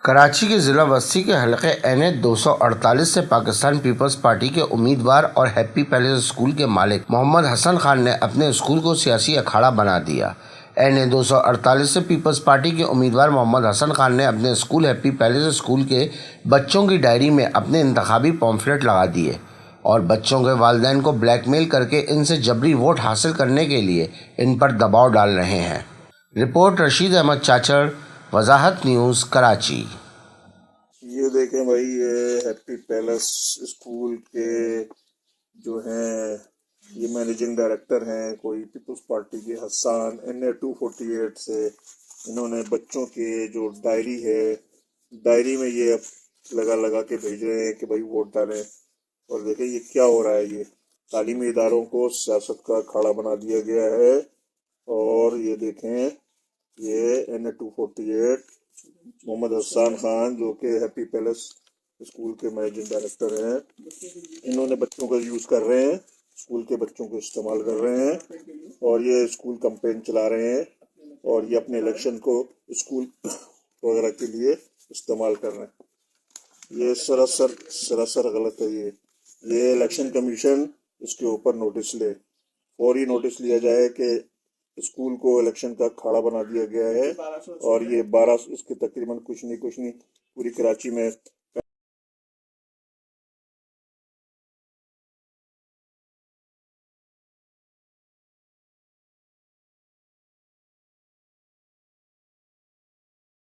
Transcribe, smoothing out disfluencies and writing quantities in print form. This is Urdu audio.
کراچی کے ضلع وسطی کے حلقے این 248 سے پاکستان پیپلز پارٹی کے امیدوار اور ہیپی پیلس اسکول کے مالک محمد حسن خان نے اپنے اسکول کو سیاسی اکھاڑا بنا دیا۔ این 248 سے پیپلز پارٹی کے امیدوار محمد حسن خان نے اپنے اسکول ہیپی پیلس اسکول کے بچوں کی ڈائری میں اپنے انتخابی پمفلٹ لگا دیے اور بچوں کے والدین کو بلیک میل کر کے ان سے جبری ووٹ حاصل کرنے کے لیے ان پر دباؤ ڈال رہے ہیں۔ رپورٹ رشید احمد چاچڑ، وضاحت نیوز، کراچی۔ یہ دیکھیں بھائی، یہ ہیپی پیلس اسکول کے جو ہیں یہ مینیجنگ ڈائریکٹر ہیں کوئی پیپلز پارٹی کے حسان این 248 سے۔ انہوں نے بچوں کے جو ڈائری ہے، ڈائری میں یہ لگا کے بھیج رہے ہیں کہ بھائی ووٹ ڈالیں۔ اور دیکھیں یہ کیا ہو رہا ہے، یہ تعلیمی اداروں کو سیاست کا اکھاڑا بنا دیا گیا ہے۔ اور یہ دیکھیں، یہ این 248 محمد حسان خان جو کہ ہیپی پیلس اسکول کے مینیجنگ ڈائریکٹر ہیں، انہوں نے بچوں کا یوز کر رہے ہیں، اسکول کے بچوں کو استعمال کر رہے ہیں اور یہ اسکول کمپین چلا رہے ہیں اور یہ اپنے الیکشن کو اسکول وغیرہ کے لیے استعمال کر رہے ہیں۔ یہ سراسر غلط ہے۔ یہ الیکشن کمیشن اس کے اوپر نوٹس لے، فوری نوٹس لیا جائے کہ اسکول کو الیکشن کا کھاڑا بنا دیا گیا ہے۔ اور یہ اس کے تقریباً کچھ نہیں پوری کراچی میں